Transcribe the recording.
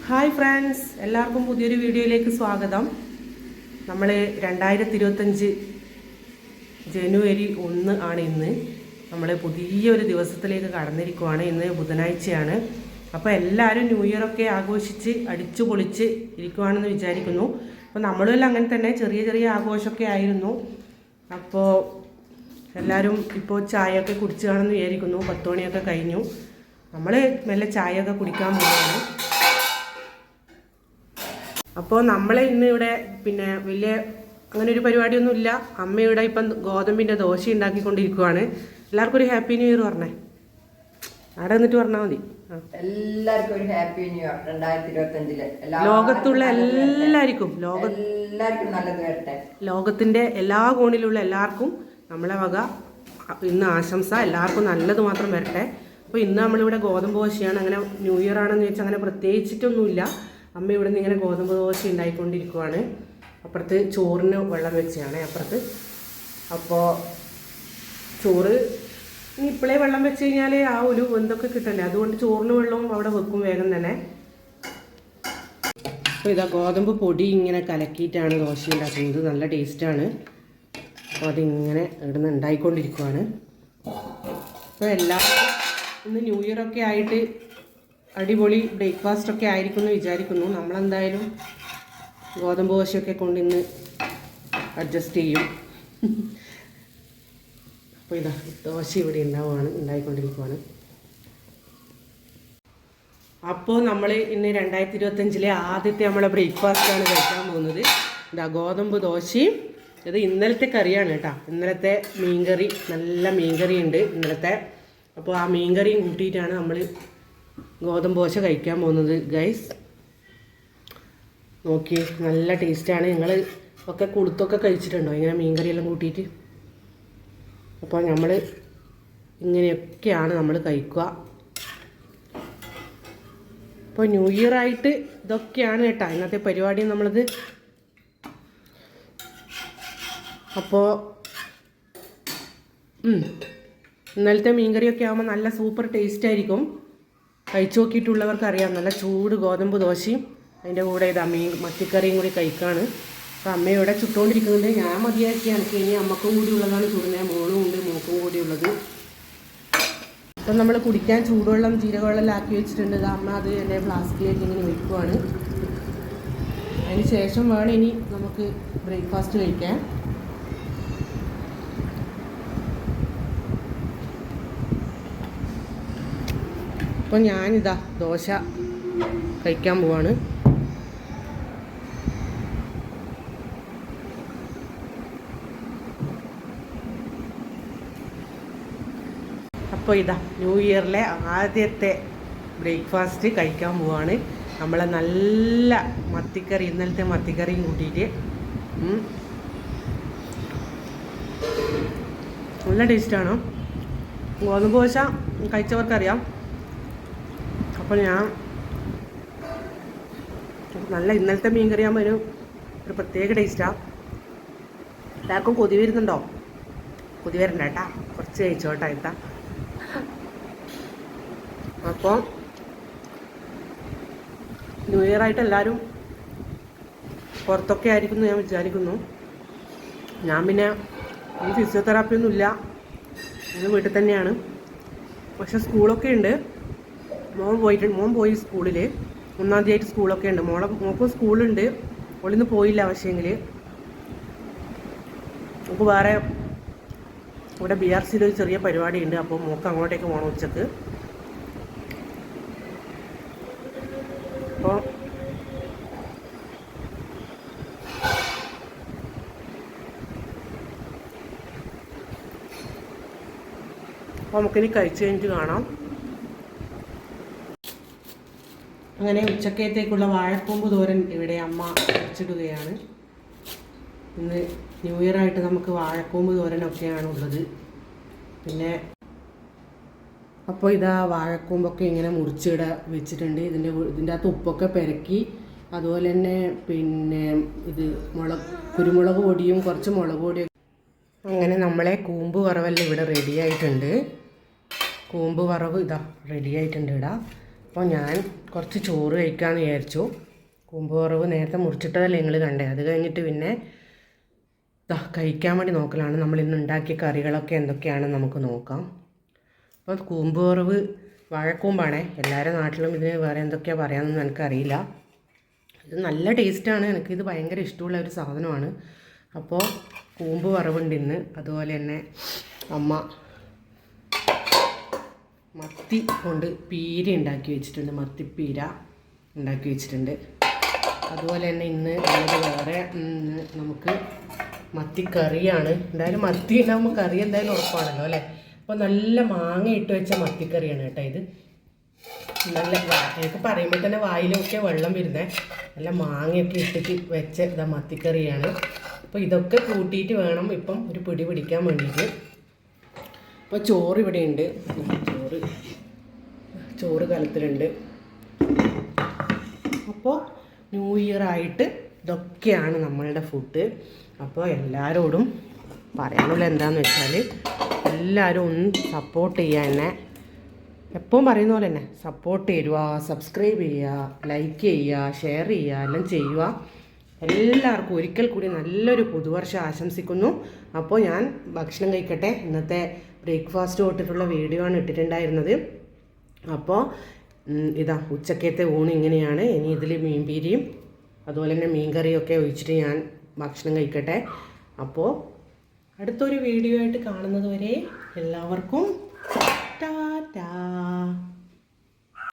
Hi friends, എല്ലാവർക്കും പുതിയൊരു വീഡിയോയിലേക്ക് സ്വാഗതം. നമ്മൾ 2025 ജനുവരി 1 ആണ് ഇന്ന്. നമ്മൾ പുതിയൊരു ദിവസത്തിലേക്ക് കടന്നിരിക്കുവാണ്. ഇന്ന് ബുധനാഴ്ചയാണ്. അപ്പോൾ എല്ലാവരും ന്യൂ ഇയറൊക്കെ ആഘോഷിച്ച് അടിച്ചു പൊളിച്ച് ഇരിക്കുവാണെന്ന് വിചാരിക്കുന്നു. അപ്പോൾ നമ്മളും അങ്ങനെ തന്നെ ചെറിയ ചെറിയ ആഘോഷമൊക്കെ ആയിരുന്നു. അപ്പോൾ എല്ലാവരും ഇപ്പോൾ ചായയൊക്കെ കുടിച്ചു കാണുമെന്ന് വിചാരിക്കുന്നു. 10 മണിയൊക്കെ കഴിഞ്ഞു. നമ്മൾ മെല്ലെ ചായയൊക്കെ കുടിക്കാൻ പോകുന്നു. അപ്പോൾ നമ്മൾ ഇന്ന് ഇവിടെ വലിയ അങ്ങനെ ഒരു പരിപാടിയൊന്നുമില്ല. അമ്മയുടെ ഇപ്പം ഗോതമ്പിൻ്റെ ദോശ ഉണ്ടാക്കിക്കൊണ്ടിരിക്കുവാണ്. എല്ലാവർക്കും ഒരു ഹാപ്പി ന്യൂ ഇയർ പറഞ്ഞേ. അവിടെ നിന്നിട്ട് പറഞ്ഞാൽ മതി. എല്ലാവർക്കും ഒരു ഹാപ്പി ന്യൂ ഇയർ 2025. ലോകത്തുള്ള എല്ലാവർക്കും നല്ലത് വരട്ടെ. ലോകത്തിൻ്റെ എല്ലാ കോണിലുള്ള എല്ലാവർക്കും നമ്മളെ വക ഇന്ന് ആശംസ. എല്ലാവർക്കും നല്ലത് മാത്രം വരട്ടെ. അപ്പോൾ ഇന്ന് നമ്മളിവിടെ ഗോതമ്പ് ദോശയാണ്. അങ്ങനെ ന്യൂ ഇയർ ആണെന്ന് വെച്ചാൽ അങ്ങനെ പ്രത്യേകിച്ചിട്ടൊന്നുമില്ല. അമ്മ ഇവിടെ നിന്ന് ഇങ്ങനെ ഗോതമ്പ് ദോശ ഉണ്ടായിക്കൊണ്ടിരിക്കുവാണ്. അപ്പുറത്ത് ചോറിന് വെള്ളം വെച്ചാണ് അപ്പുറത്ത്. അപ്പോൾ ചോറ് ഇനി ഇപ്പോഴേ വെള്ളം വെച്ച് കഴിഞ്ഞാൽ ആ ഒരു എന്തൊക്കെ കിട്ടണ്ടേ, അതുകൊണ്ട് ചോറിന് വെള്ളവും അവിടെ വെക്കും വേഗം തന്നെ. അപ്പോൾ ഇതാ ഗോതമ്പ് പൊടി ഇങ്ങനെ കലക്കിയിട്ടാണ് ദോശ ഉണ്ടാക്കുന്നത്. നല്ല ടേസ്റ്റാണ്. അപ്പോൾ അതിങ്ങനെ ഇവിടെ നിന്ന് ഉണ്ടായിക്കൊണ്ടിരിക്കുവാണ്. അപ്പോൾ എല്ലാവർക്കും ഇന്ന് ന്യൂ ഇയർ ഒക്കെ ആയിട്ട് അടിപൊളി ബ്രേക്ക്ഫാസ്റ്റൊക്കെ ആയിരിക്കും എന്ന് വിചാരിക്കുന്നു. നമ്മളെന്തായാലും ഗോതമ്പ് ദോശയൊക്കെ കൊണ്ട് ഇന്ന് അഡ്ജസ്റ്റ് ചെയ്യും. അപ്പോൾ ഇതാ ദോശ ഇവിടെ ഉണ്ടായിക്കൊണ്ടിരിക്കുവാണ്. അപ്പോൾ നമ്മൾ ഇന്ന് 2025 ആദ്യത്തെ നമ്മളെ ബ്രേക്ക്ഫാസ്റ്റാണ് കഴിക്കാൻ പോകുന്നത്. ഇതാ ഗോതമ്പ് ദോശയും ഇത് ഇന്നലത്തെ കറിയാണ് കേട്ടോ. ഇന്നലത്തെ മീൻകറി, നല്ല മീൻകറി ഉണ്ട് ഇന്നലത്തെ. അപ്പോൾ ആ മീൻകറിയും കൂട്ടിയിട്ടാണ് നമ്മൾ ഗോതമ്പ് ദോശ കഴിക്കാൻ പോകുന്നത് ഗൈസ്. നോക്കി നല്ല ടേസ്റ്റാണ്. നിങ്ങൾ ഒക്കെ കുളുത്തൊക്കെ കഴിച്ചിട്ടുണ്ടോ ഇങ്ങനെ മീൻകറിയെല്ലാം കൂട്ടിയിട്ട്? അപ്പോൾ നമ്മൾ ഇങ്ങനെയൊക്കെയാണ് നമ്മൾ കഴിക്കുക. അപ്പോൾ ന്യൂ ഇയർ ആയിട്ട് ഇതൊക്കെയാണ് കേട്ടോ ഇന്നത്തെ പരിപാടി നമ്മളത്. അപ്പോൾ ഇന്നലത്തെ മീൻകറിയൊക്കെ ആകുമ്പോൾ നല്ല സൂപ്പർ ടേസ്റ്റ് ആയിരിക്കും. കഴിച്ചു നോക്കിയിട്ടുള്ളവർക്ക് അറിയാം. നല്ല ചൂട് ഗോതമ്പ് ദോശയും അതിൻ്റെ കൂടെ ഇതാ മത്തിക്കറിയും കൂടി കഴിക്കാണ്. അപ്പോൾ അമ്മയോടെ ചുട്ടുകൊണ്ടിരിക്കുന്നുണ്ട്. ഞാൻ മതിയാക്കി എനിക്ക് ഇനി അമ്മക്കും കൂടി ഉള്ളതാണ് ചുടുന്നത്. മോളും ഉണ്ട്, മോക്കും കൂടി ഉള്ളത്. അപ്പം നമ്മൾ കുടിക്കാൻ ചൂടുവെള്ളം ജീരകവെള്ളം ആക്കി വെച്ചിട്ടുണ്ട്. അമ്മ അത് എൻ്റെ ഫ്ലാസ്കിലേക്ക് ഇങ്ങനെ വയ്ക്കുവാണ്. അതിന് ശേഷം വേണം ഇനി നമുക്ക് ബ്രേക്ക്ഫാസ്റ്റ് കഴിക്കാൻ. അപ്പോൾ ഞാനിതാ ദോശ കഴിക്കാൻ പോവാണ്. അപ്പോൾ ഇതാ ന്യൂ ഇയറിലെ ആദ്യത്തെ ബ്രേക്ക്ഫാസ്റ്റ് കഴിക്കാൻ പോവാണ്. നമ്മളെ നല്ല മത്തിക്കറി, ഇന്നലത്തെ മത്തിക്കറിയും കൂട്ടിയിട്ട് നല്ല ടേസ്റ്റാണ്. ഗോതമ്പ് ദോശ കഴിച്ചവർക്കറിയാം. അപ്പോൾ ഞാൻ നല്ല ഇന്നലത്തെ മീൻ കറി ആകുമ്പോൾ ഒരു പ്രത്യേക ടേസ്റ്റാണ്. എല്ലാവർക്കും കൊതി വരുന്നുണ്ടോ? കൊതി വരണ്ട കേട്ടാ, കുറച്ച് കഴിച്ചോട്ടാ എത്താ. അപ്പോൾ ന്യൂ ഇയർ ആയിട്ട് എല്ലാവരും പുറത്തൊക്കെ ആയിരിക്കും ഞാൻ വിചാരിക്കുന്നു. ഞാൻ പിന്നെ ഫിസിയോതെറാപ്പി ഒന്നുമില്ല, ഞാൻ വീട്ടിൽ തന്നെയാണ്. പക്ഷെ സ്കൂളൊക്കെ ഉണ്ട്. മോൻ പോയി സ്കൂളിൽ. 1-ാം തീയതി സ്കൂളൊക്കെ ഉണ്ട്. മോക്കും സ്കൂളുണ്ട്. ഓളിന്ന് പോയില്ല. പക്ഷേങ്കിൽ നമുക്ക് വേറെ ഇവിടെ BRCയിൽ ഒരു ചെറിയ പരിപാടി ഉണ്ട്. അപ്പോൾ മോക്ക് അങ്ങോട്ടേക്ക് പോകണം ഉച്ചക്ക്. അപ്പോൾ നമുക്കിനി കഴിച്ച് കഴിഞ്ഞിട്ട് കാണാം. അങ്ങനെ ഉച്ചക്കത്തേക്കുള്ള വാഴക്കൂമ്പ് തോരൻ ഇവിടെ അമ്മ വെച്ചിടുകയാണ്. ഇന്ന് ന്യൂ ഇയർ ആയിട്ട് നമുക്ക് വാഴക്കൂമ്പ് തോരനൊക്കെയാണ് ഉള്ളത്. പിന്നെ അപ്പോൾ ഇതാ വാഴക്കൂമ്പൊക്കെ ഇങ്ങനെ മുറിച്ചിട വെച്ചിട്ടുണ്ട്. ഇതിൻ്റെ അകത്ത് ഉപ്പൊക്കെ പെരക്കി, അതുപോലെ തന്നെ ഇത് കുരുമുളക് പൊടിയും കുറച്ച് മുളക് പൊടിയും. അങ്ങനെ നമ്മളെ കൂമ്പ് വറവെല്ലാം ഇവിടെ റെഡി ആയിട്ടുണ്ട്. കൂമ്പ് വറവ് ഇതാ റെഡി ആയിട്ടുണ്ട് ഇവിടെ. അപ്പോൾ ഞാൻ കുറച്ച് ചോറ് കഴിക്കാമെന്ന് വിചാരിച്ചു. കൂമ്പ് വറവ് നേരത്തെ മുറിച്ചിട്ടതല്ലേ നിങ്ങൾ കണ്ടേ. അത് കഴിഞ്ഞിട്ട് പിന്നെ കഴിക്കാൻ വേണ്ടി നോക്കലാണ്. നമ്മളിന്ന് ഉണ്ടാക്കിയ കറികളൊക്കെ എന്തൊക്കെയാണെന്ന് നമുക്ക് നോക്കാം. അപ്പോൾ കൂമ്പ് വറവ് വാഴക്കൂമ്പാണേ. എല്ലാവരുടെ നാട്ടിലും ഇതിന് വേറെ എന്തൊക്കെയാണ് പറയാമെന്നൊന്നും എനിക്കറിയില്ല. ഇത് നല്ല ടേസ്റ്റാണ്. എനിക്കിത് ഭയങ്കര ഇഷ്ടമുള്ള ഒരു സാധനമാണ്. അപ്പോൾ കൂമ്പ് വറവുണ്ട് ഇന്ന്. അതുപോലെ തന്നെ അമ്മ മത്തി കൊണ്ട് പീര ഉണ്ടാക്കി വെച്ചിട്ടുണ്ട്. മത്തിപ്പീര ഉണ്ടാക്കി വെച്ചിട്ടുണ്ട്. അതുപോലെ തന്നെ ഇന്ന് വേറെ നമുക്ക് മത്തിക്കറിയാണ്. എന്തായാലും മത്തി ഉണ്ടാകുമ്പോൾ കറി എന്തായാലും ഉറപ്പാണല്ലോ അല്ലേ. അപ്പോൾ നല്ല മാങ്ങ ഇട്ട് വെച്ച മത്തിക്കറിയാണ് കേട്ടോ ഇത്. നല്ല എനിക്ക് പറയുമ്പോൾ തന്നെ വായിലൊക്കെ വെള്ളം വരുന്നത്. നല്ല മാങ്ങയൊക്കെ ഇട്ടിട്ട് വെച്ച ഇതാ മത്തിക്കറിയാണ്. അപ്പോൾ ഇതൊക്കെ കൂട്ടിയിട്ട് വേണം ഇപ്പം ഒരു പിടി പിടിക്കാൻ വേണ്ടിയിട്ട്. അപ്പോൾ ചോറ് ഇവിടെ ഉണ്ട്. ചോറ് കലത്തിലുണ്ട്. അപ്പോൾ ന്യൂ ഇയർ ആയിട്ട് ഇതൊക്കെയാണ് നമ്മളുടെ ഫുഡ്. അപ്പോൾ എല്ലാവരോടും പറയാനുള്ള എന്താണെന്ന് വെച്ചാൽ എല്ലാവരും ഒന്ന് സപ്പോർട്ട് ചെയ്യുക. എന്നെ എപ്പോഴും പറയുന്ന പോലെ തന്നെ സപ്പോർട്ട് ചെയ്യുക, സബ്സ്ക്രൈബ് ചെയ്യുക, ലൈക്ക് ചെയ്യുക, ഷെയർ ചെയ്യുക, എല്ലാം ചെയ്യുക. എല്ലാവർക്കും ഒരിക്കൽ കൂടി നല്ലൊരു പുതുവർഷം ആശംസിക്കുന്നു. അപ്പോൾ ഞാൻ ഭക്ഷണം കഴിക്കട്ടെ. ഇന്നത്തെ ബ്രേക്ക്ഫാസ്റ്റ് തൊട്ടിട്ടുള്ള വീഡിയോ ആണ് ഇട്ടിട്ടുണ്ടായിരുന്നത്. അപ്പോൾ ഇതാ ഉച്ചക്കത്തെ ഊണ് ഇങ്ങനെയാണ്. ഇനി ഇതിൽ മീൻപീരിയും അതുപോലെ തന്നെ മീൻകറിയൊക്കെ ഒഴിച്ചിട്ട് ഞാൻ ഭക്ഷണം കഴിക്കട്ടെ. അപ്പോൾ അടുത്തൊരു വീഡിയോ ആയിട്ട് കാണുന്നത് വരെ എല്ലാവർക്കും ടാറ്റാ.